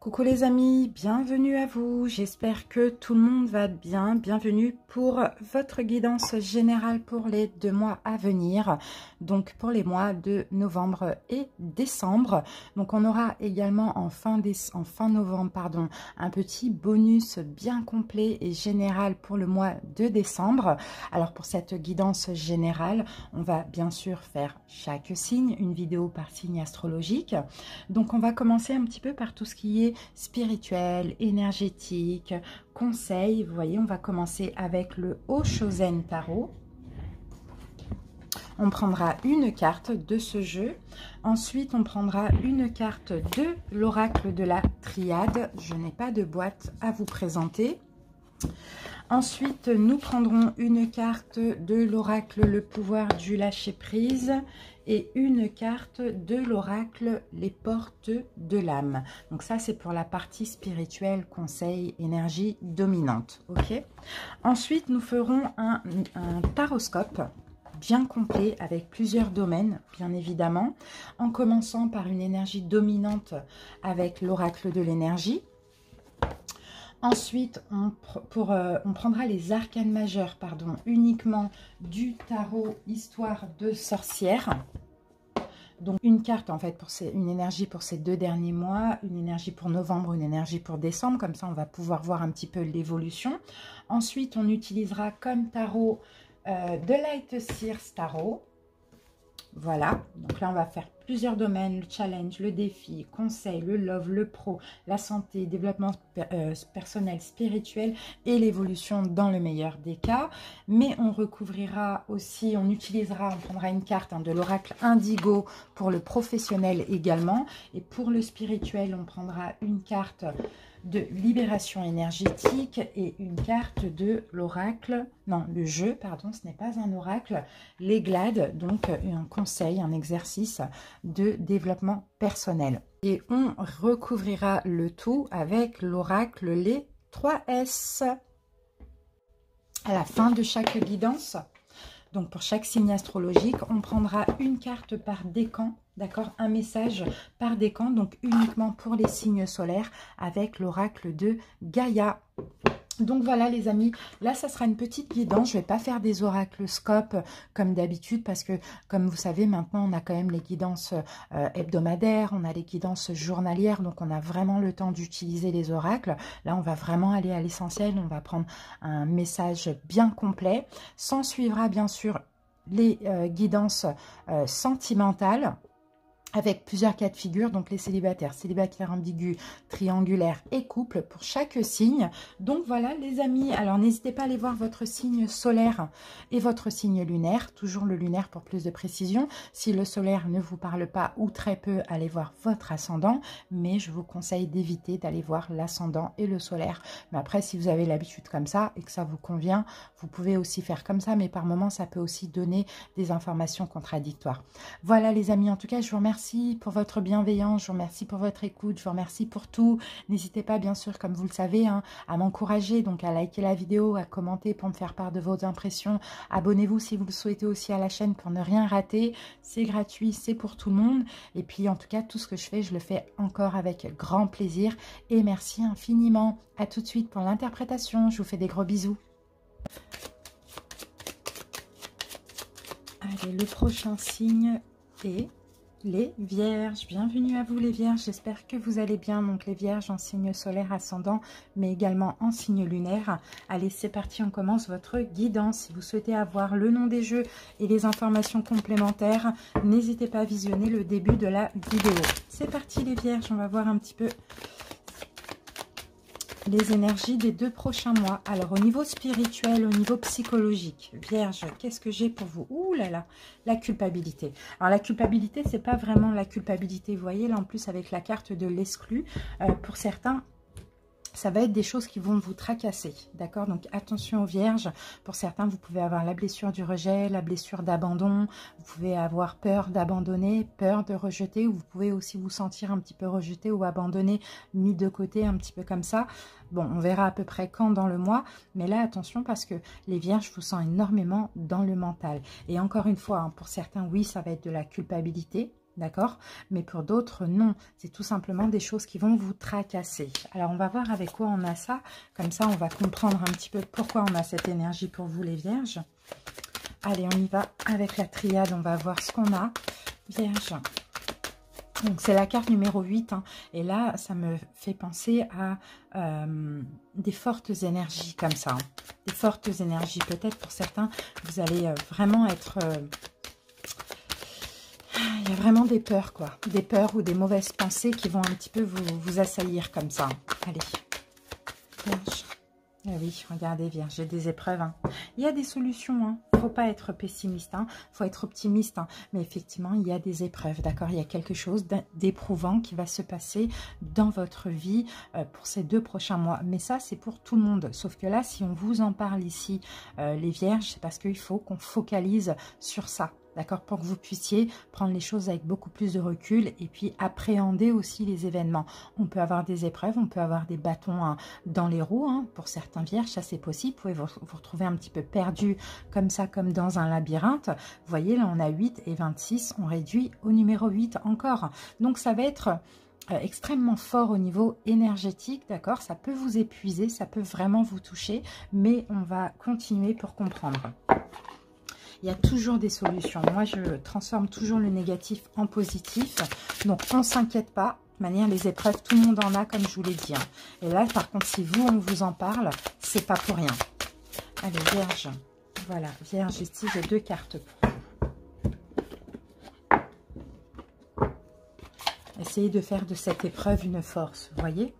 Coucou les amis, bienvenue à vous, j'espère que tout le monde va bien, bienvenue pour votre guidance générale pour les 2 mois à venir, donc pour les mois de novembre et décembre. Donc on aura également en fin novembre, pardon, un petit bonus bien complet et général pour le mois de décembre. Alors pour cette guidance générale, on va bien sûr faire chaque signe, une vidéo par signe astrologique. Donc on va commencer un petit peu par tout ce qui est spirituel, énergétique, conseil. Vous voyez, on va commencer avec le Oshozen Tarot. On prendra une carte de ce jeu. Ensuite, on prendra une carte de l'oracle de la triade. Je n'ai pas de boîte à vous présenter. Ensuite, nous prendrons une carte de l'oracle le pouvoir du lâcher-prise et une carte de l'oracle les portes de l'âme. Donc ça, c'est pour la partie spirituelle, conseil, énergie dominante. Ok. Ensuite, nous ferons un taroscope bien complet avec plusieurs domaines, bien évidemment, en commençant par une énergie dominante avec l'oracle de l'énergie. Ensuite, on prendra les arcanes majeurs, pardon, uniquement du tarot Histoire de sorcière. Donc une carte en fait, une énergie pour ces 2 derniers mois, une énergie pour novembre, une énergie pour décembre. Comme ça, on va pouvoir voir un petit peu l'évolution. Ensuite, on utilisera comme tarot de Light Seers Tarot. Voilà, donc là on va faire plusieurs domaines, le challenge, le défi, conseil, le love, le pro, la santé, développement personnel, spirituel et l'évolution dans le meilleur des cas. Mais on recouvrira aussi, on prendra une carte de l'oracle indigo pour le professionnel également. Et pour le spirituel, on prendra une carte de libération énergétique et une carte de l'oracle, non, le jeu, pardon, ce n'est pas un oracle, les glades, donc un conseil, un exercice de développement personnel. Et on recouvrira le tout avec l'oracle les 3S. À la fin de chaque guidance, donc pour chaque signe astrologique, on prendra une carte par décan, d'accord, un message par décan, donc uniquement pour les signes solaires avec l'oracle de Gaïa. Donc voilà les amis, là ça sera une petite guidance, je ne vais pas faire des oracles scopes comme d'habitude parce que comme vous savez maintenant on a quand même les guidances hebdomadaires, on a les guidances journalières, donc on a vraiment le temps d'utiliser les oracles. Là on va vraiment aller à l'essentiel, on va prendre un message bien complet. S'en suivra bien sûr les guidances sentimentales, avec plusieurs cas de figure, donc les célibataires, célibataires ambigus, triangulaires et couples pour chaque signe. Donc voilà les amis, alors n'hésitez pas à aller voir votre signe solaire et votre signe lunaire, toujours le lunaire pour plus de précision. Si le solaire ne vous parle pas ou très peu, allez voir votre ascendant, mais je vous conseille d'éviter d'aller voir l'ascendant et le solaire. Mais après, si vous avez l'habitude comme ça et que ça vous convient, vous pouvez aussi faire comme ça, mais par moments, ça peut aussi donner des informations contradictoires. Voilà les amis, en tout cas, je vous remercie pour votre bienveillance, je vous remercie pour votre écoute, je vous remercie pour tout. N'hésitez pas bien sûr, comme vous le savez, à m'encourager, donc à liker la vidéo, à commenter pour me faire part de vos impressions. Abonnez-vous si vous le souhaitez aussi à la chaîne pour ne rien rater. C'est gratuit, c'est pour tout le monde. Et puis en tout cas, tout ce que je fais, je le fais encore avec grand plaisir. Et merci infiniment. À tout de suite pour l'interprétation. Je vous fais des gros bisous. Allez, le prochain signe est les Vierges. Bienvenue à vous les Vierges, j'espère que vous allez bien. Donc les Vierges en signe solaire ascendant, mais également en signe lunaire. Allez, c'est parti, on commence votre guidance. Si vous souhaitez avoir le nom des jeux et les informations complémentaires, n'hésitez pas à visionner le début de la vidéo. C'est parti les Vierges, on va voir un petit peu les énergies des 2 prochains mois. Alors, au niveau spirituel, au niveau psychologique, Vierge, qu'est-ce que j'ai pour vous? Ouh là là, la culpabilité. Alors, la culpabilité, c'est pas vraiment la culpabilité. Vous voyez, là, en plus, avec la carte de l'exclu, pour certains, ça va être des choses qui vont vous tracasser, d'accord? Donc, attention aux Vierges. Pour certains, vous pouvez avoir la blessure du rejet, la blessure d'abandon. Vous pouvez avoir peur d'abandonner, peur de rejeter. Ou vous pouvez aussi vous sentir un petit peu rejeté ou abandonné, mis de côté, un petit peu comme ça. Bon, on verra à peu près quand dans le mois. Mais là, attention parce que les Vierges, je vous sens énormément dans le mental. Et encore une fois, pour certains, oui, ça va être de la culpabilité. d'accord? Mais pour d'autres, non. C'est tout simplement des choses qui vont vous tracasser. Alors, on va voir avec quoi on a ça. Comme ça, on va comprendre un petit peu pourquoi on a cette énergie pour vous, les vierges. Allez, on y va avec la triade. On va voir ce qu'on a. Vierge. Donc, c'est la carte numéro 8. Hein. Et là, ça me fait penser à des fortes énergies comme ça. Hein. Des fortes énergies. Peut-être pour certains, vous allez vraiment être... il y a vraiment des peurs, quoi. Des peurs ou des mauvaises pensées qui vont un petit peu vous assaillir comme ça. Allez. Vierge. Ah oui, regardez, Vierge, j'ai des épreuves. Hein. Il y a des solutions. Hein. Il ne faut pas être pessimiste. Il faut être optimiste. Hein. Mais effectivement, il y a des épreuves. D'accord? Il y a quelque chose d'éprouvant qui va se passer dans votre vie pour ces 2 prochains mois. Mais ça, c'est pour tout le monde. Sauf que là, si on vous en parle ici, les Vierges, c'est parce qu'il faut qu'on focalise sur ça. D'accord, pour que vous puissiez prendre les choses avec beaucoup plus de recul et puis appréhender aussi les événements. On peut avoir des épreuves, on peut avoir des bâtons hein, dans les roues. Hein, pour certains vierges, ça c'est possible. Vous pouvez vous retrouver un petit peu perdu comme ça, comme dans un labyrinthe. Vous voyez, là on a 8 et 26, on réduit au numéro 8 encore. Donc ça va être... extrêmement fort au niveau énergétique, d'accord? Ça peut vous épuiser, ça peut vraiment vous toucher, mais on va continuer pour comprendre. Il y a toujours des solutions. Moi, je transforme toujours le négatif en positif. Donc, on ne s'inquiète pas. De toute manière, les épreuves, tout le monde en a, comme je vous l'ai dit. Hein. Et là, par contre, si vous, on vous en parle, c'est pas pour rien. Allez, Vierge. Voilà, Vierge, ici, j'ai 2 cartes pour vous. Essayez de faire de cette épreuve une force, vous voyez?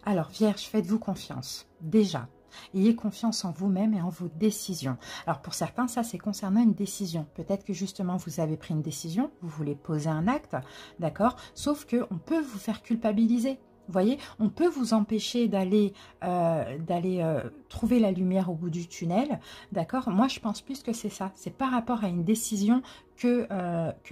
Alors, Vierge, faites-vous confiance. Déjà. Ayez confiance en vous-même et en vos décisions. Alors pour certains, ça c'est concernant une décision. Peut-être que justement vous avez pris une décision, vous voulez poser un acte, d'accord? Sauf qu'on peut vous faire culpabiliser. Vous voyez, on peut vous empêcher d'aller trouver la lumière au bout du tunnel, d'accord? Moi, je pense plus que c'est ça. C'est par rapport à une décision que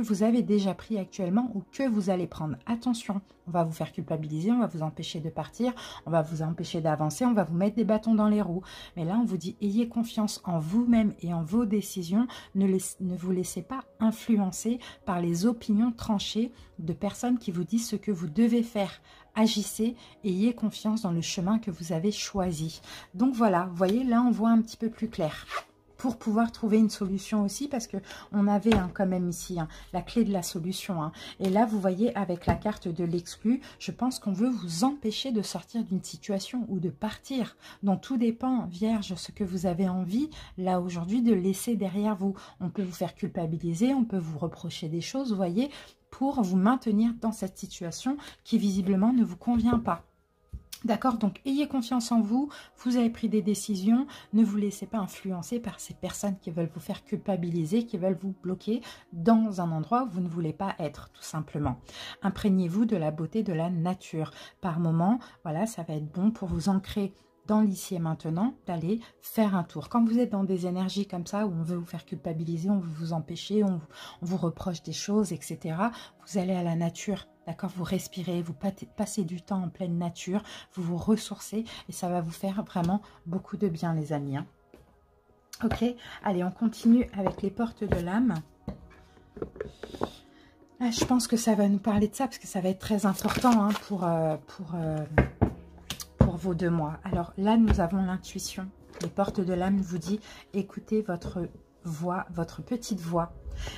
vous avez déjà prise actuellement ou que vous allez prendre. Attention, on va vous faire culpabiliser, on va vous empêcher de partir, on va vous empêcher d'avancer, on va vous mettre des bâtons dans les roues. Mais là, on vous dit, ayez confiance en vous-même et en vos décisions. Ne vous laissez pas influencer par les opinions tranchées de personnes qui vous disent ce que vous devez faire. Agissez et ayez confiance dans le chemin que vous avez choisi. Donc voilà, vous voyez, là on voit un petit peu plus clair pour pouvoir trouver une solution aussi, parce que on avait quand même ici la clé de la solution. Hein. Et là, vous voyez, avec la carte de l'exclu, je pense qu'on veut vous empêcher de sortir d'une situation ou de partir. Donc tout dépend, Vierge, ce que vous avez envie, là aujourd'hui, de laisser derrière vous. On peut vous faire culpabiliser, on peut vous reprocher des choses, vous voyez, pour vous maintenir dans cette situation qui visiblement ne vous convient pas. D'accord, donc ayez confiance en vous, vous avez pris des décisions, ne vous laissez pas influencer par ces personnes qui veulent vous faire culpabiliser, qui veulent vous bloquer dans un endroit où vous ne voulez pas être, tout simplement. Imprégnez-vous de la beauté de la nature. Par moment, voilà, ça va être bon pour vous ancrer dans l'ici et maintenant, d'aller faire un tour. Quand vous êtes dans des énergies comme ça, où on veut vous faire culpabiliser, on veut vous empêcher, on vous reproche des choses, etc., vous allez à la nature, d'accord? Vous respirez, vous passez du temps en pleine nature, vous vous ressourcez, et ça va vous faire vraiment beaucoup de bien, les amis. Hein. Ok, allez, on continue avec les portes de l'âme. Ah, je pense que ça va nous parler de ça, parce que ça va être très important hein, pour vos 2 mois. Alors là, nous avons l'intuition. Les portes de l'âme vous dit, écoutez votre voix, votre petite voix,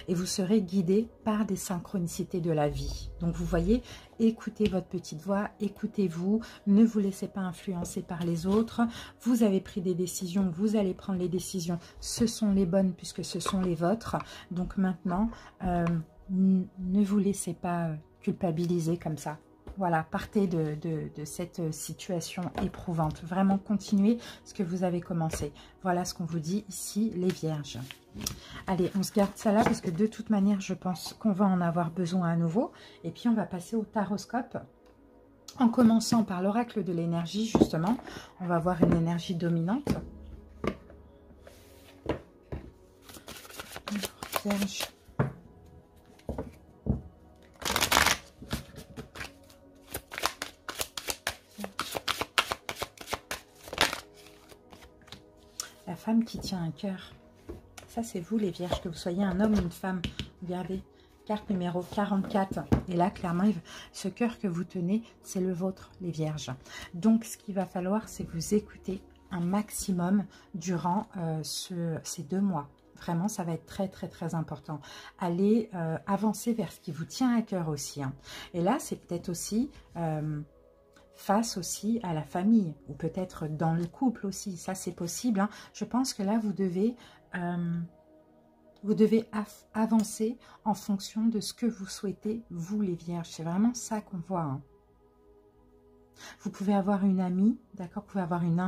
et vous serez guidé par des synchronicités de la vie. Donc vous voyez, écoutez votre petite voix, écoutez-vous, ne vous laissez pas influencer par les autres. Vous avez pris des décisions, vous allez prendre les décisions, ce sont les bonnes puisque ce sont les vôtres. Donc maintenant, ne vous laissez pas culpabiliser comme ça. Voilà, partez de cette situation éprouvante. Vraiment, continuez ce que vous avez commencé. Voilà ce qu'on vous dit ici, les vierges. Allez, on se garde ça là parce que de toute manière, je pense qu'on va en avoir besoin à nouveau. Et puis, on va passer au taroscope. En commençant par l'oracle de l'énergie, justement, on va voir une énergie dominante. Vierge. La femme qui tient un cœur. Ça, c'est vous, les vierges, que vous soyez un homme ou une femme. Regardez, carte numéro 44. Et là, clairement, ce cœur que vous tenez, c'est le vôtre, les vierges. Donc, ce qu'il va falloir, c'est vous écouter un maximum durant ces 2 mois. Vraiment, ça va être très, très, très important. Allez avancer vers ce qui vous tient à cœur aussi. Hein. Et là, c'est peut-être aussi face aussi à la famille ou peut-être dans le couple aussi. Ça, c'est possible. Hein. Je pense que là, vous devez avancer en fonction de ce que vous souhaitez, vous les vierges. C'est vraiment ça qu'on voit. Hein. Vous pouvez avoir une amie, d'accord? Vous pouvez avoir une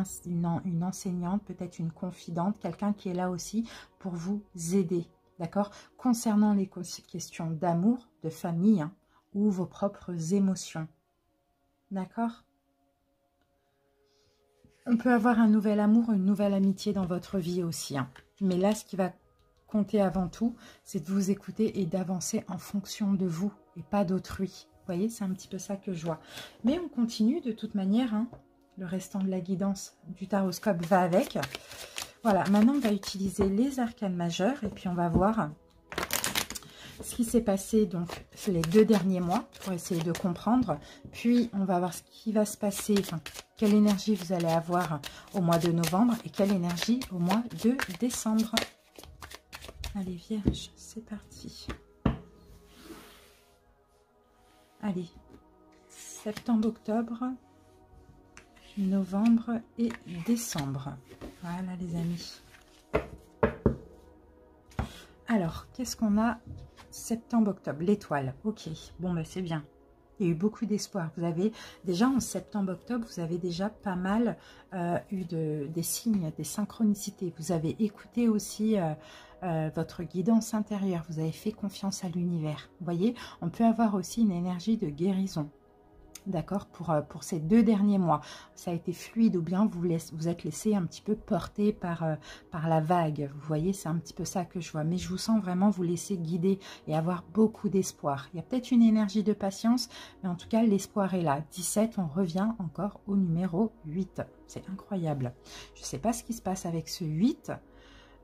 enseignante, peut-être une confidente, quelqu'un qui est là aussi pour vous aider, d'accord? Concernant les questions d'amour, de famille, hein, ou vos propres émotions, d'accord? On peut avoir un nouvel amour, une nouvelle amitié dans votre vie aussi, hein. Mais là, ce qui va compter avant tout, c'est de vous écouter et d'avancer en fonction de vous et pas d'autrui. Vous voyez, c'est un petit peu ça que je vois. Mais on continue de toute manière. Hein. Le restant de la guidance du taroscope va avec. Voilà, maintenant on va utiliser les arcanes majeures. Et puis on va voir ce qui s'est passé donc les 2 derniers mois pour essayer de comprendre. Puis on va voir ce qui va se passer, enfin, quelle énergie vous allez avoir au mois de novembre et quelle énergie au mois de décembre. Allez, vierge, c'est parti. Allez, septembre, octobre, novembre et décembre. Voilà les amis. Alors, qu'est-ce qu'on a septembre, octobre? L'étoile. Ok, bon ben c'est bien. Il y a eu beaucoup d'espoir. Vous avez déjà en septembre, octobre, vous avez déjà pas mal eu des signes, des synchronicités. Vous avez écouté aussi votre guidance intérieure. Vous avez fait confiance à l'univers. Vous voyez, on peut avoir aussi une énergie de guérison. D'accord, pour ces 2 derniers mois. Ça a été fluide ou bien vous êtes laissé un petit peu porter par la vague. Vous voyez, c'est un petit peu ça que je vois. Mais je vous sens vraiment vous laisser guider et avoir beaucoup d'espoir. Il y a peut-être une énergie de patience, mais en tout cas, l'espoir est là. 17, on revient encore au numéro 8. C'est incroyable. Je ne sais pas ce qui se passe avec ce 8.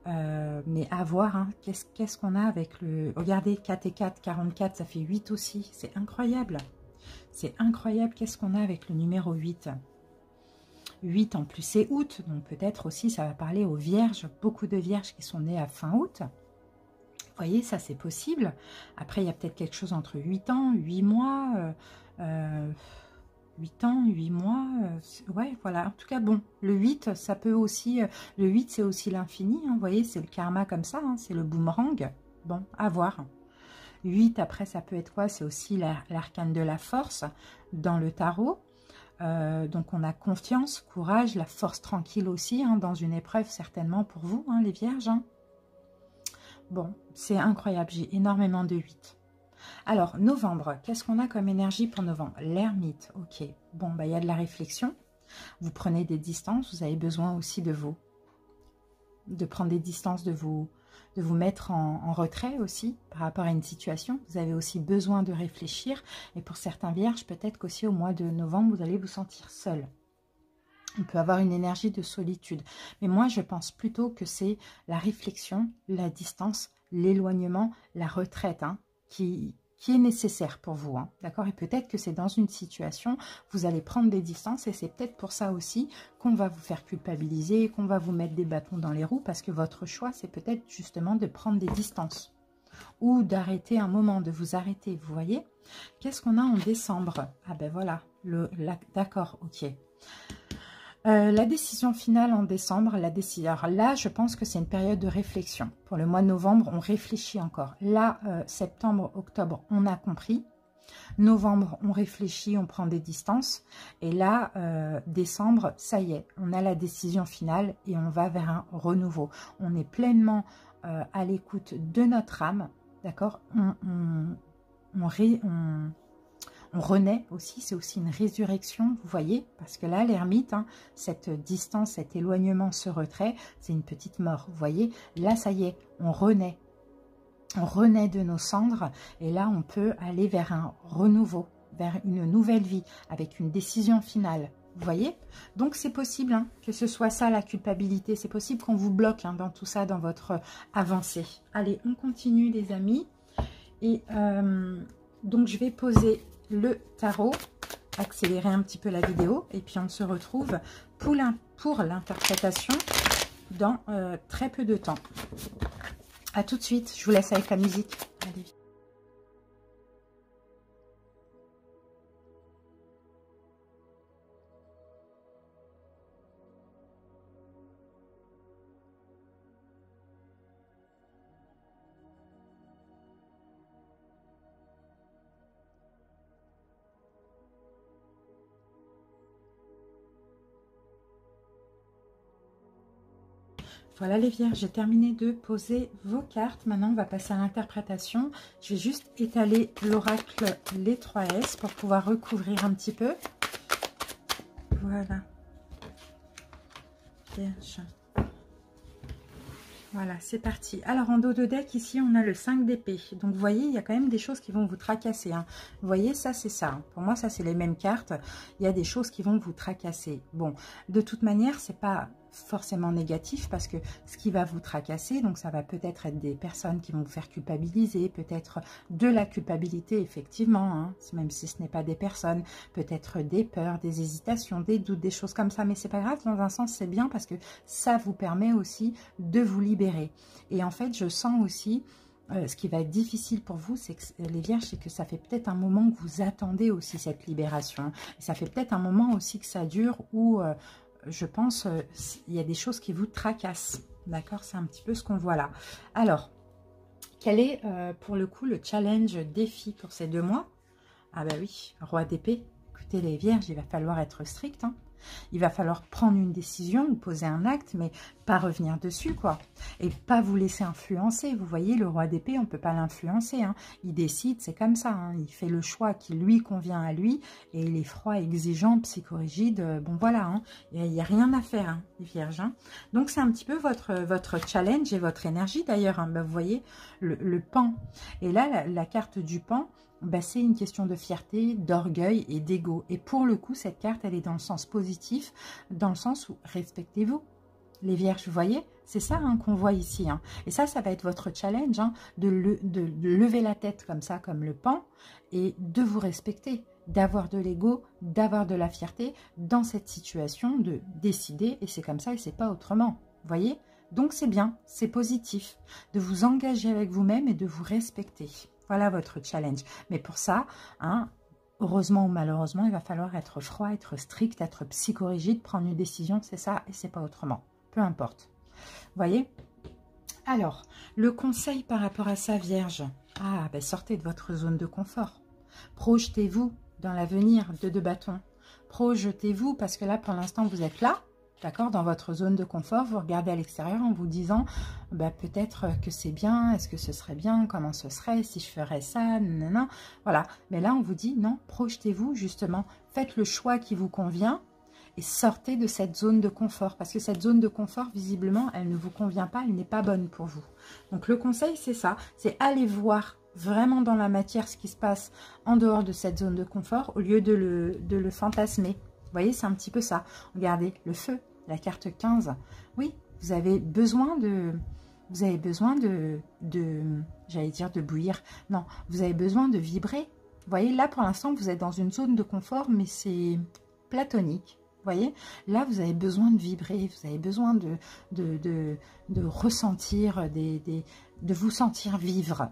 Mais à voir, hein, qu'est-ce qu'on a avec le... Regardez, 4 et 4, 44, ça fait 8 aussi. C'est incroyable. C'est incroyable, qu'est-ce qu'on a avec le numéro 8. 8 en plus, c'est août, donc peut-être aussi ça va parler aux vierges, beaucoup de vierges qui sont nées à fin août. Vous voyez, ça c'est possible. Après, il y a peut-être quelque chose entre 8 ans, 8 mois, 8 ans, 8 mois, ouais, voilà. En tout cas, bon, le 8, ça peut aussi, le 8 c'est aussi l'infini, hein, vous voyez, c'est le karma comme ça, hein, c'est le boomerang. Bon, à voir. 8, après, ça peut être quoi? C'est aussi l'arcane de la force dans le tarot. Donc, on a confiance, courage, la force tranquille aussi, hein, dans une épreuve certainement pour vous, hein, les vierges. Hein. Bon, c'est incroyable, j'ai énormément de 8. Alors, novembre, qu'est-ce qu'on a comme énergie pour novembre? L'ermite, ok. Bon, bah, il y a de la réflexion. Vous prenez des distances, vous avez besoin aussi de vous. De prendre des distances, de vous mettre en retrait aussi par rapport à une situation. Vous avez aussi besoin de réfléchir. Et pour certains vierges, peut-être qu'aussi au mois de novembre, vous allez vous sentir seul. On peut avoir une énergie de solitude. Mais moi, je pense plutôt que c'est la réflexion, la distance, l'éloignement, la retraite hein, qui est nécessaire pour vous. Hein, d'accord? Et peut-être que c'est dans une situation, vous allez prendre des distances et c'est peut-être pour ça aussi qu'on va vous faire culpabiliser, qu'on va vous mettre des bâtons dans les roues parce que votre choix, c'est peut-être justement de prendre des distances ou d'arrêter un moment, de vous arrêter, vous voyez? Qu'est-ce qu'on a en décembre? Ah ben voilà, d'accord, ok. La décision finale en décembre, alors là, je pense que c'est une période de réflexion. Pour le mois de novembre, on réfléchit encore. Là, septembre, octobre, on a compris. Novembre, on réfléchit, on prend des distances. Et là, décembre, ça y est, on a la décision finale et on va vers un renouveau. On est pleinement à l'écoute de notre âme, d'accord? On renaît aussi, c'est aussi une résurrection, vous voyez, parce que là, l'ermite, hein, cette distance, cet éloignement, ce retrait, c'est une petite mort, vous voyez. Là, ça y est, on renaît de nos cendres, et là, on peut aller vers un renouveau, vers une nouvelle vie, avec une décision finale, vous voyez. Donc, c'est possible hein, que ce soit ça, la culpabilité, c'est possible qu'on vous bloque hein, dans tout ça, dans votre avancée. Allez, on continue, les amis. Et donc, je vais poser le tarot, accélérer un petit peu la vidéo. Et puis, on se retrouve pour l'interprétation dans très peu de temps. À tout de suite. Je vous laisse avec la musique. Allez. Voilà les vierges, j'ai terminé de poser vos cartes. Maintenant, on va passer à l'interprétation. Je vais juste étaler l'oracle les 3S pour pouvoir recouvrir un petit peu. Voilà. Vierge. Voilà, c'est parti. Alors, en dos de deck, ici, on a le 5 d'épée. Donc, vous voyez, il y a quand même des choses qui vont vous tracasser. Hein. Vous voyez, ça, c'est ça. Pour moi, ça, c'est les mêmes cartes. Il y a des choses qui vont vous tracasser. Bon, de toute manière, c'est pas forcément négatif parce que ce qui va vous tracasser, donc ça va peut-être être des personnes qui vont vous faire culpabiliser, peut-être de la culpabilité, effectivement, hein, même si ce n'est pas des personnes, peut-être des peurs, des hésitations, des doutes, des choses comme ça. Mais c'est pas grave, dans un sens, c'est bien parce que ça vous permet aussi de vous libérer. Et en fait, je sens aussi, ce qui va être difficile pour vous, c'est que les vierges, c'est que ça fait peut-être un moment que vous attendez aussi cette libération. Et ça fait peut-être un moment aussi que ça dure où, je pense, il y a des choses qui vous tracassent. D'accord? C'est un petit peu ce qu'on voit là. Alors, quel est pour le coup le challenge défi pour ces 2 mois? Ah bah oui, roi d'épée. Écoutez les vierges, il va falloir être strict, hein. Il va falloir prendre une décision ou poser un acte, mais pas revenir dessus, quoi. Et pas vous laisser influencer. Vous voyez, le roi d'épée, on ne peut pas l'influencer. Hein. Il décide, c'est comme ça. Hein. Il fait le choix qui lui convient à lui. Et il est froid, exigeant, psychorigide. Bon, voilà. Hein. Il n'y a rien à faire, hein, les vierges. Hein. Donc, c'est un petit peu votre challenge et votre énergie, d'ailleurs. Hein. Ben, vous voyez, le pan. Et là, la carte du pan, bah, c'est une question de fierté, d'orgueil et d'ego. Et pour le coup, cette carte, elle est dans le sens positif, dans le sens où respectez-vous. Les vierges, vous voyez, c'est ça hein, qu'on voit ici. Hein. Et ça va être votre challenge, hein, de lever la tête comme ça, comme le pan, et de vous respecter, d'avoir de l'ego, d'avoir de la fierté dans cette situation, de décider, et c'est comme ça et c'est pas autrement. Vous voyez? Donc c'est bien, c'est positif, de vous engager avec vous-même et de vous respecter. Voilà votre challenge. Mais pour ça, hein, heureusement ou malheureusement, il va falloir être froid, être strict, être psychorigide, prendre une décision, c'est ça et c'est pas autrement. Peu importe. Vous voyez? Alors, le conseil par rapport à ça, Vierge. Ah, ben sortez de votre zone de confort. Projetez-vous dans l'avenir de 2 bâtons. Projetez-vous parce que là, pour l'instant, vous êtes là. D'accord, dans votre zone de confort, vous regardez à l'extérieur en vous disant bah, peut-être que c'est bien, est-ce que ce serait bien, comment ce serait, si je ferais ça, non, voilà. Mais là, on vous dit non, projetez-vous justement, faites le choix qui vous convient et sortez de cette zone de confort. Parce que cette zone de confort, visiblement, elle ne vous convient pas, elle n'est pas bonne pour vous. Donc le conseil, c'est ça, c'est aller voir vraiment dans la matière ce qui se passe en dehors de cette zone de confort au lieu de le fantasmer. Vous voyez, c'est un petit peu ça. Regardez, le feu. La carte 15, oui, vous avez besoin de j'allais dire de bouillir. Non, vous avez besoin de vibrer. Vous voyez, là, pour l'instant, vous êtes dans une zone de confort, mais c'est platonique. Vous voyez, là, vous avez besoin de vibrer, vous avez besoin de ressentir, de vous sentir vivre.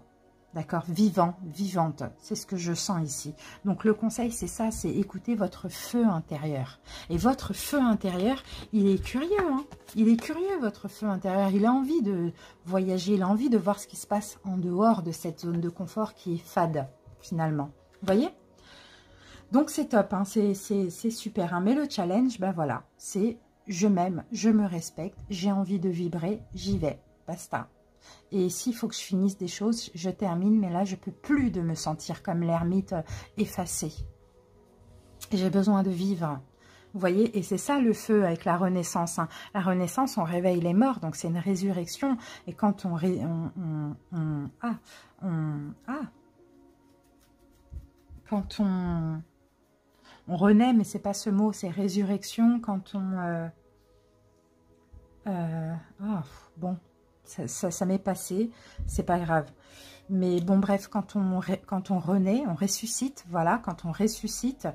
D'accord, vivant, vivante, c'est ce que je sens ici. Donc le conseil, c'est ça, c'est écouter votre feu intérieur. Et votre feu intérieur, il est curieux, hein. Il est curieux, votre feu intérieur. Il a envie de voyager, il a envie de voir ce qui se passe en dehors de cette zone de confort qui est fade, finalement. Vous voyez? Donc c'est top, hein, c'est super. Hein. Mais le challenge, ben voilà, c'est je m'aime, je me respecte, j'ai envie de vibrer, j'y vais, basta. Et s'il faut que je finisse des choses, je termine. Mais là, je ne peux plus de me sentir comme l'ermite effacée. J'ai besoin de vivre. Vous voyez, et c'est ça le feu avec la renaissance. Hein. La renaissance, on réveille les morts. Donc, c'est une résurrection. Et quand on renaît, mais c'est pas ce mot, c'est résurrection. Quand on... bon... Ça m'est passé, c'est pas grave. Mais bon, bref, quand on renaît, on ressuscite, voilà, quand on ressuscite,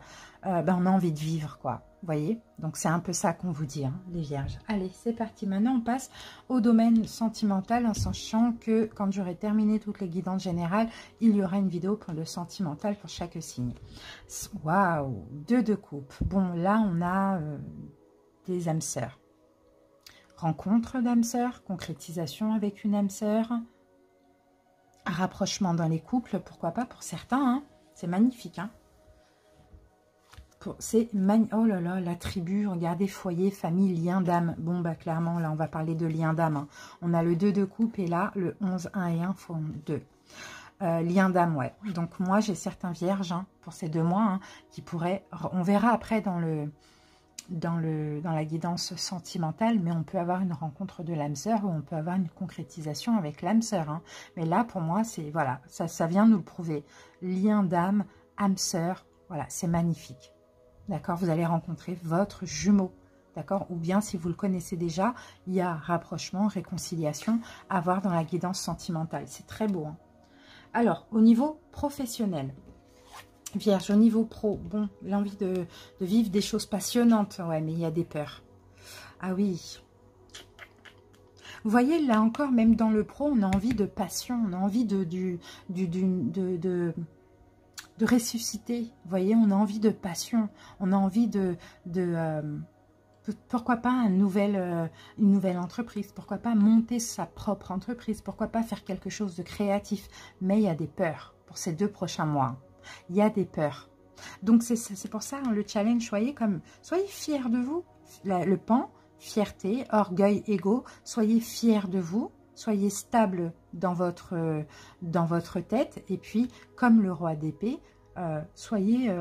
ben, on a envie de vivre, quoi. Vous voyez? Donc, c'est un peu ça qu'on vous dit, hein, les vierges. Allez, c'est parti. Maintenant, on passe au domaine sentimental, en sachant que quand j'aurai terminé toutes les guidances générales, il y aura une vidéo pour le sentimental pour chaque signe. Waouh! 2 de coupe. Bon, là, on a des âmes sœurs. Rencontre d'âmes sœurs, concrétisation avec une âme sœur, rapprochement dans les couples, pourquoi pas pour certains, hein. C'est magnifique, hein. Oh là là, la tribu, regardez, foyer, famille, lien d'âme. Bon, bah clairement, là, on va parler de lien d'âme, hein. On a le 2 de coupe et là, le 11, 1 et 1 font 2. Lien d'âme, ouais. Donc, moi, j'ai certains vierges, hein, pour ces 2 mois, hein, qui pourraient... On verra après dans la guidance sentimentale, mais on peut avoir une rencontre de l'âme sœur ou on peut avoir une concrétisation avec l'âme sœur, hein. Mais là, pour moi, c'est... Voilà, ça vient nous le prouver. Lien d'âme, âme sœur, voilà, c'est magnifique. D'accord, vous allez rencontrer votre jumeau, d'accord, ou bien si vous le connaissez déjà, il y a rapprochement, réconciliation à voir dans la guidance sentimentale. C'est très beau, hein. Alors, au niveau professionnel, vierge, au niveau pro, bon, l'envie de vivre des choses passionnantes, ouais, mais il y a des peurs. Ah oui. Vous voyez, là encore, même dans le pro, on a envie de passion, on a envie de ressusciter. Vous voyez, on a envie de passion, on a envie pourquoi pas une nouvelle entreprise, pourquoi pas monter sa propre entreprise, pourquoi pas faire quelque chose de créatif. Mais il y a des peurs pour ces 2 prochains mois. Il y a des peurs. Donc, c'est pour ça, hein, le challenge, soyez fiers de vous. Le pan, fierté, orgueil, ego, soyez fiers de vous. Soyez stable dans votre tête. Et puis, comme le roi d'épée, soyez...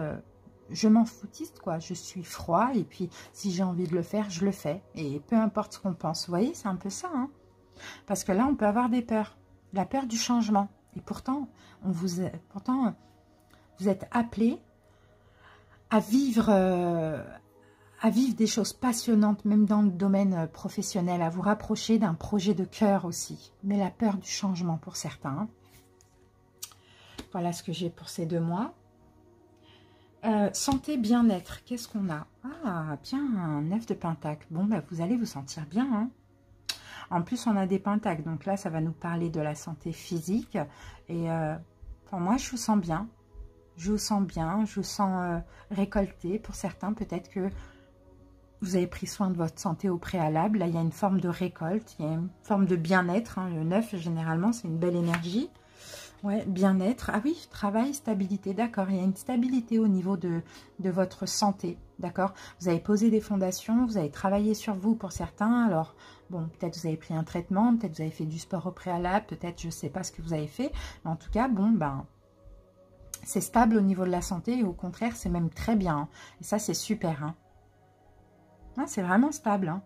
je m'en foutiste, quoi. Je suis froid. Et puis, si j'ai envie de le faire, je le fais. Et peu importe ce qu'on pense. Vous voyez, c'est un peu ça, hein. Parce que là, on peut avoir des peurs. La peur du changement. Et pourtant, vous êtes appelés à vivre des choses passionnantes, même dans le domaine professionnel, à vous rapprocher d'un projet de cœur aussi. Mais la peur du changement pour certains, hein. Voilà ce que j'ai pour ces 2 mois. Santé, bien-être, qu'est-ce qu'on a? Ah, bien, un 9 de pentacle. Bon, bah, vous allez vous sentir bien, hein. En plus, on a des pentacles, donc là, ça va nous parler de la santé physique. Et pour moi, je vous sens bien. Je vous sens bien, je vous sens récolté. Pour certains, peut-être que vous avez pris soin de votre santé au préalable. Là, il y a une forme de récolte, il y a une forme de bien-être, hein. Le 9, généralement, c'est une belle énergie. Ouais, bien-être. Ah oui, travail, stabilité, d'accord. Il y a une stabilité au niveau de votre santé, d'accord. Vous avez posé des fondations, vous avez travaillé sur vous pour certains. Alors, bon, peut-être vous avez pris un traitement, peut-être vous avez fait du sport au préalable, peut-être je ne sais pas ce que vous avez fait. Mais en tout cas, bon, ben, c'est stable au niveau de la santé et au contraire, c'est même très bien, hein. Et ça, c'est super, hein. Ah, c'est vraiment stable, hein.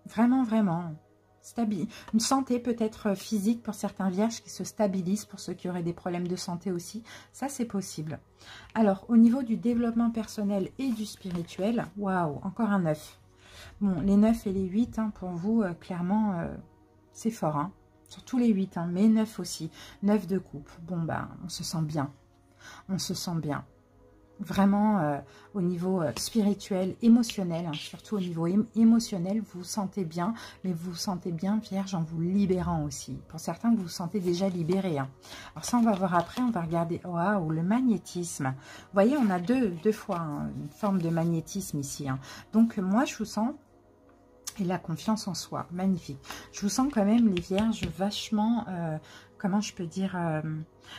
Vraiment, vraiment. Une santé peut-être physique pour certains vierges qui se stabilisent, pour ceux qui auraient des problèmes de santé aussi. Ça, c'est possible. Alors, au niveau du développement personnel et du spirituel, waouh, encore un 9. Bon, les 9 et les 8, hein, pour vous, clairement, c'est fort, hein. Surtout les 8, hein, mais 9 aussi. 9 de coupe. Bon, ben, on se sent bien. On se sent bien. Vraiment, au niveau spirituel, émotionnel, hein, surtout au niveau émotionnel, vous vous sentez bien, mais vous vous sentez bien, vierge, en vous libérant aussi. Pour certains, vous vous sentez déjà libéré, hein. Alors ça, on va voir après, on va regarder, waouh, le magnétisme. Vous voyez, on a deux fois, hein, une forme de magnétisme ici, hein. Donc, moi, je vous sens... Et la confiance en soi, magnifique. Je vous sens quand même, les vierges, vachement, comment je peux dire,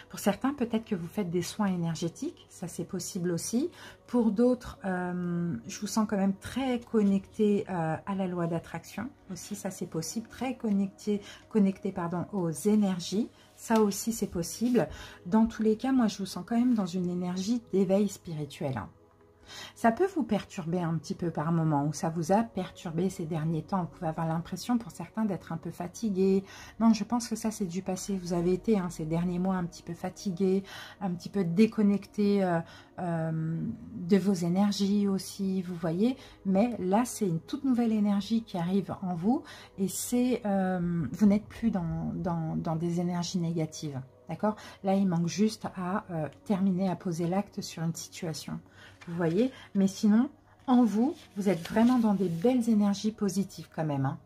pour certains, peut-être que vous faites des soins énergétiques, ça c'est possible aussi. Pour d'autres, je vous sens quand même très connecté à la loi d'attraction, aussi ça c'est possible, très connecté pardon, aux énergies, ça aussi c'est possible. Dans tous les cas, moi je vous sens quand même dans une énergie d'éveil spirituel, hein. Ça peut vous perturber un petit peu par moment, ou ça vous a perturbé ces derniers temps. Vous pouvez avoir l'impression pour certains d'être un peu fatigué. Non, je pense que ça c'est du passé. Vous avez été ces derniers mois un petit peu fatigué, un petit peu déconnecté de vos énergies aussi, vous voyez. Mais là c'est une toute nouvelle énergie qui arrive en vous et c'est vous n'êtes plus dans des énergies négatives. D'accord? Là, il manque juste à terminer, à poser l'acte sur une situation. Vous voyez? Mais sinon, en vous, vous êtes vraiment dans des belles énergies positives quand même. Hein.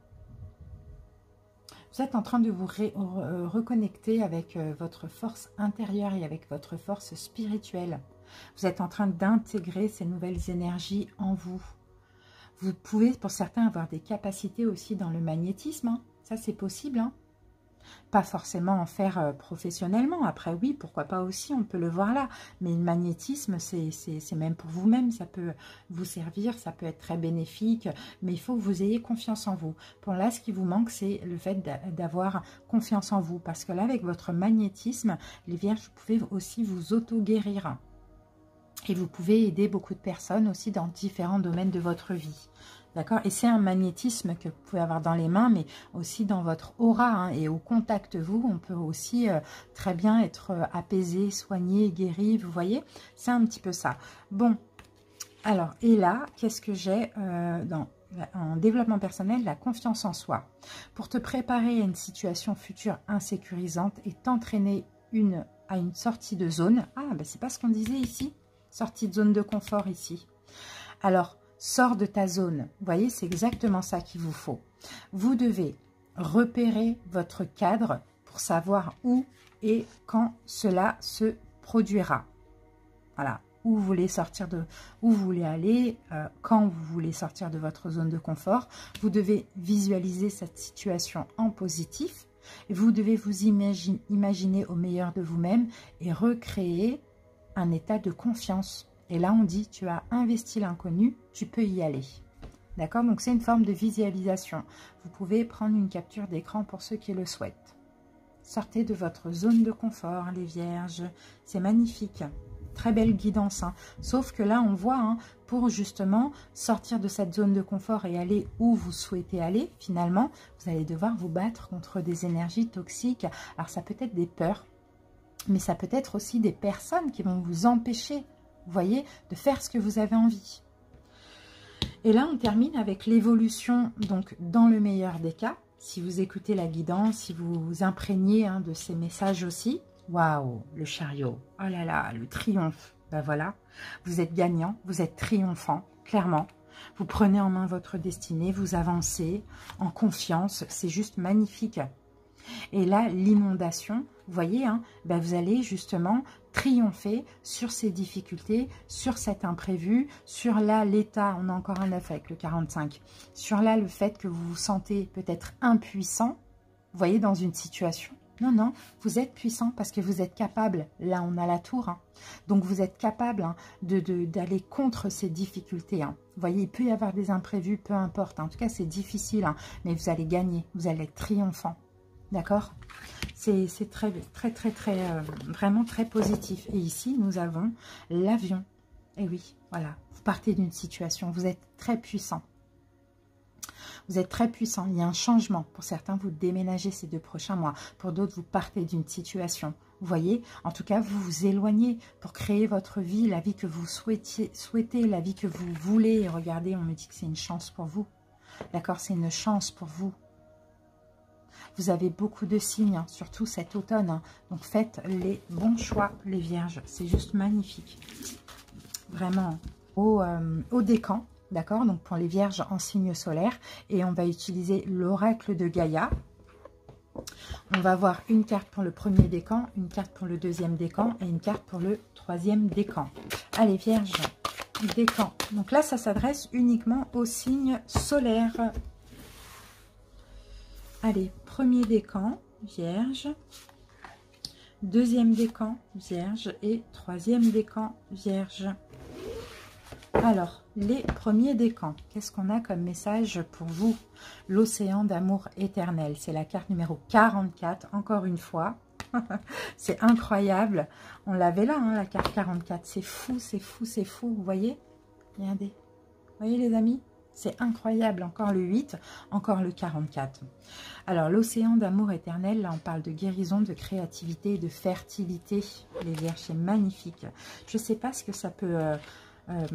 Vous êtes en train de vous reconnecter avec votre force intérieure et avec votre force spirituelle. Vous êtes en train d'intégrer ces nouvelles énergies en vous. Vous pouvez, pour certains, avoir des capacités aussi dans le magnétisme. Hein. Ça, c'est possible. Hein. Pas forcément en faire professionnellement. Après, oui, pourquoi pas aussi, on peut le voir là. Mais le magnétisme, c'est même pour vous-même. Ça peut vous servir, ça peut être très bénéfique. Mais il faut que vous ayez confiance en vous. Pour là, ce qui vous manque, c'est le fait d'avoir confiance en vous. Parce que là, avec votre magnétisme, les vierges, vous pouvez aussi vous auto-guérir. Et vous pouvez aider beaucoup de personnes aussi dans différents domaines de votre vie. D'accord? Et c'est un magnétisme que vous pouvez avoir dans les mains, mais aussi dans votre aura. Hein, et au contact vous, on peut aussi très bien être apaisé, soigné, guéri. Vous voyez? C'est un petit peu ça. Bon, alors, et là, qu'est-ce que j'ai en développement personnel? La confiance en soi. Pour te préparer à une situation future insécurisante et t'entraîner à une sortie de zone. Ah, ben c'est pas ce qu'on disait ici. Sortie de zone de confort ici. Alors, sors de ta zone. Vous voyez, c'est exactement ça qu'il vous faut. Vous devez repérer votre cadre pour savoir où et quand cela se produira. Voilà, où vous voulez sortir où vous voulez aller, quand vous voulez sortir de votre zone de confort. Vous devez visualiser cette situation en positif. Vous devez vous imaginer au meilleur de vous-même et recréer un état de confiance. Et là, on dit, tu as investi l'inconnu, tu peux y aller. D'accord? Donc, c'est une forme de visualisation. Vous pouvez prendre une capture d'écran pour ceux qui le souhaitent. Sortez de votre zone de confort, les vierges. C'est magnifique. Très belle guidance. Hein. Sauf que là, on voit, hein, pour justement sortir de cette zone de confort et aller où vous souhaitez aller, finalement, vous allez devoir vous battre contre des énergies toxiques. Alors, ça peut être des peurs, mais ça peut être aussi des personnes qui vont vous empêcher, vous voyez, de faire ce que vous avez envie. Et là, on termine avec l'évolution, donc dans le meilleur des cas, si vous écoutez la guidance, si vous vous imprégnez de ces messages aussi. Waouh, le chariot, oh là là, le triomphe. Ben voilà, vous êtes gagnant, vous êtes triomphant, clairement. Vous prenez en main votre destinée, vous avancez en confiance, c'est juste magnifique. Et là, l'inondation, vous voyez, hein, ben vous allez justement triompher sur ces difficultés, sur cet imprévu, sur là l'état, on a encore un 9 avec le 45, sur là le fait que vous vous sentez peut-être impuissant, vous voyez, dans une situation. Non, non, vous êtes puissant parce que vous êtes capable. Là, on a la tour. Hein. Donc, vous êtes capable d'aller contre ces difficultés. Hein. Vous voyez, il peut y avoir des imprévus, peu importe. En tout cas, c'est difficile, hein, mais vous allez gagner. Vous allez être triomphant. D'accord? C'est très, vraiment très positif. Et ici, nous avons l'avion. Et oui, voilà. Vous partez d'une situation. Vous êtes très puissant. Vous êtes très puissant, il y a un changement. Pour certains, vous déménagez ces 2 prochains mois. Pour d'autres, vous partez d'une situation. Vous voyez, en tout cas, vous vous éloignez pour créer votre vie, la vie que vous souhaitez, la vie que vous voulez. Et regardez, on me dit que c'est une chance pour vous. D'accord, c'est une chance pour vous. Vous avez beaucoup de signes, hein, surtout cet automne. Hein. Donc, faites les bons choix, les vierges. C'est juste magnifique. Vraiment, au décan. D'accord, donc pour les vierges en signe solaire. Et on va utiliser l'oracle de Gaïa. On va avoir une carte pour le premier décan, une carte pour le deuxième décan et une carte pour le troisième décan. Allez, vierges, décan. Donc là, ça s'adresse uniquement aux signes solaires. Allez, premier décan, vierge. Deuxième décan, vierge. Et troisième décan, vierge. Alors, les premiers décans, qu'est-ce qu'on a comme message pour vous? L'océan d'amour éternel, c'est la carte numéro 44, encore une fois. C'est incroyable. On l'avait là, hein, la carte 44. C'est fou, c'est fou, c'est fou, vous voyez? Regardez. Vous voyez les amis? C'est incroyable. Encore le 8, encore le 44. Alors, l'océan d'amour éternel, là, on parle de guérison, de créativité, de fertilité. Les Vierges, c'est magnifique. Je ne sais pas ce que ça peut... je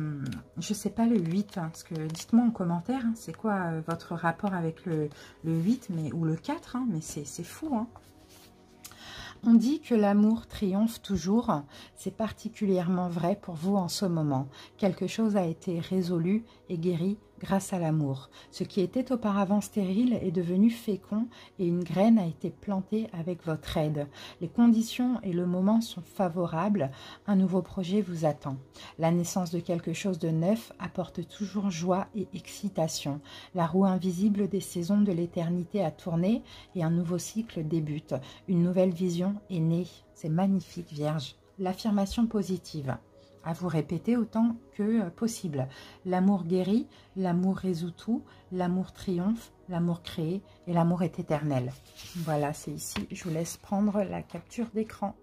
ne sais pas le 8, hein, parce que dites-moi en commentaire, hein, c'est quoi votre rapport avec le 8 ou le 4, hein, mais c'est fou, hein. On dit que l'amour triomphe toujours. C'est particulièrement vrai pour vous en ce moment. Quelque chose a été résolu et guéri grâce à l'amour. Ce qui était auparavant stérile est devenu fécond et une graine a été plantée avec votre aide. Les conditions et le moment sont favorables. Un nouveau projet vous attend. La naissance de quelque chose de neuf apporte toujours joie et excitation. La roue invisible des saisons de l'éternité a tourné et un nouveau cycle débute. Une nouvelle vision est née. C'est magnifique, Vierge. L'affirmation positive. À vous répéter autant que possible. L'amour guérit, l'amour résout tout, l'amour triomphe, l'amour crée et l'amour est éternel. Voilà, c'est ici. Je vous laisse prendre la capture d'écran.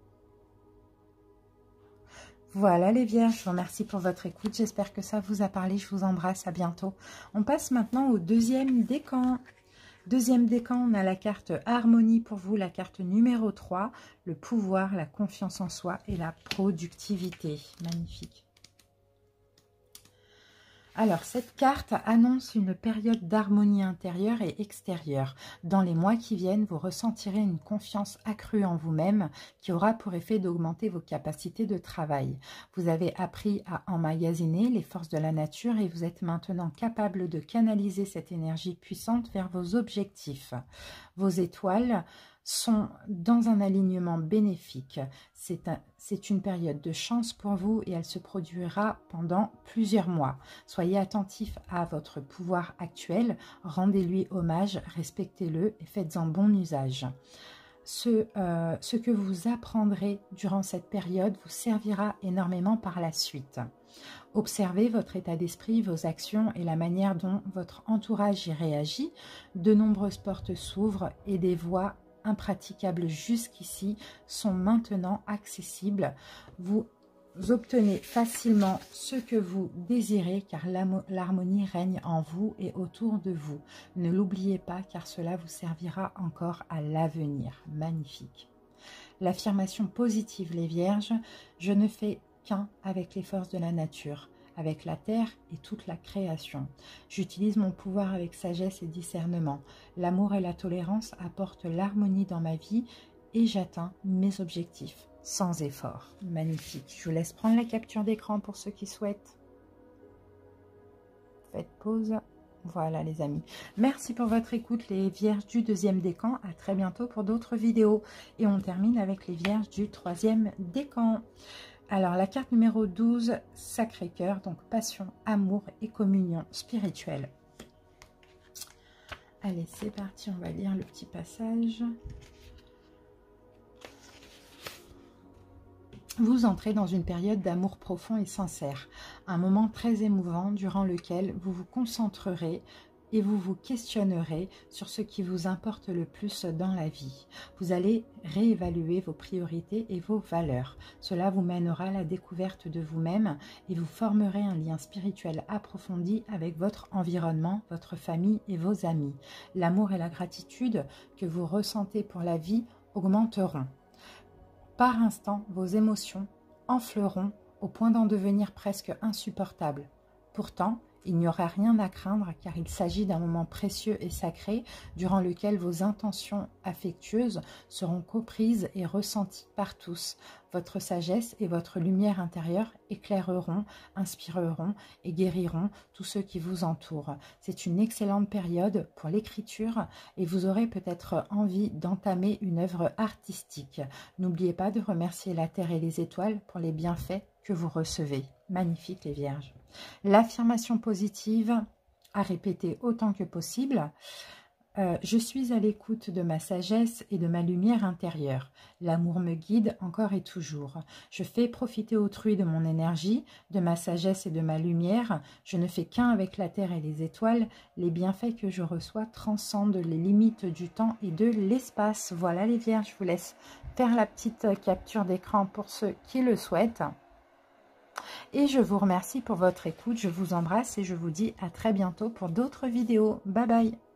Voilà les Vierges, je vous remercie pour votre écoute. J'espère que ça vous a parlé. Je vous embrasse, à bientôt. On passe maintenant au deuxième décan. Deuxième décan, on a la carte Harmonie pour vous, la carte numéro 3, le pouvoir, la confiance en soi et la productivité. Magnifique. Alors, cette carte annonce une période d'harmonie intérieure et extérieure. Dans les mois qui viennent, vous ressentirez une confiance accrue en vous-même qui aura pour effet d'augmenter vos capacités de travail. Vous avez appris à emmagasiner les forces de la nature et vous êtes maintenant capable de canaliser cette énergie puissante vers vos objectifs. Vos étoiles sont dans un alignement bénéfique. C'est une période de chance pour vous et elle se produira pendant plusieurs mois. Soyez attentif à votre pouvoir actuel, rendez-lui hommage, respectez-le et faites-en bon usage. Ce que vous apprendrez durant cette période vous servira énormément par la suite. Observez votre état d'esprit, vos actions et la manière dont votre entourage y réagit. De nombreuses portes s'ouvrent et des voies impraticables jusqu'ici sont maintenant accessibles. Vous obtenez facilement ce que vous désirez car l'harmonie règne en vous et autour de vous. Ne l'oubliez pas car cela vous servira encore à l'avenir. Magnifique. L'affirmation positive, les Vierges, je ne fais qu'un avec les forces de la nature, avec la terre et toute la création. J'utilise mon pouvoir avec sagesse et discernement. L'amour et la tolérance apportent l'harmonie dans ma vie et j'atteins mes objectifs sans effort. Magnifique. Je vous laisse prendre la capture d'écran pour ceux qui souhaitent. Faites pause. Voilà les amis. Merci pour votre écoute les Vierges du deuxième décan. À très bientôt pour d'autres vidéos. Et on termine avec les Vierges du troisième décan. Alors, la carte numéro 12, Sacré-Cœur, donc passion, amour et communion spirituelle. Allez, c'est parti, on va lire le petit passage. Vous entrez dans une période d'amour profond et sincère, un moment très émouvant durant lequel vous vous concentrerez et vous vous questionnerez sur ce qui vous importe le plus dans la vie. Vous allez réévaluer vos priorités et vos valeurs. Cela vous mènera à la découverte de vous-même et vous formerez un lien spirituel approfondi avec votre environnement, votre famille et vos amis. L'amour et la gratitude que vous ressentez pour la vie augmenteront. Par instant, vos émotions enfleront au point d'en devenir presque insupportables. Pourtant, il n'y aura rien à craindre car il s'agit d'un moment précieux et sacré durant lequel vos intentions affectueuses seront comprises et ressenties par tous. Votre sagesse et votre lumière intérieure éclaireront, inspireront et guériront tous ceux qui vous entourent. C'est une excellente période pour l'écriture et vous aurez peut-être envie d'entamer une œuvre artistique. N'oubliez pas de remercier la Terre et les étoiles pour les bienfaits que vous recevez. Magnifique les Vierges. L'affirmation positive à répéter autant que possible. Je suis à l'écoute de ma sagesse et de ma lumière intérieure. L'amour me guide encore et toujours. Je fais profiter autrui de mon énergie, de ma sagesse et de ma lumière. Je ne fais qu'un avec la terre et les étoiles. Les bienfaits que je reçois transcendent les limites du temps et de l'espace. Voilà les Vierges, je vous laisse faire la petite capture d'écran pour ceux qui le souhaitent. Et je vous remercie pour votre écoute. Je vous embrasse et je vous dis à très bientôt pour d'autres vidéos. Bye bye.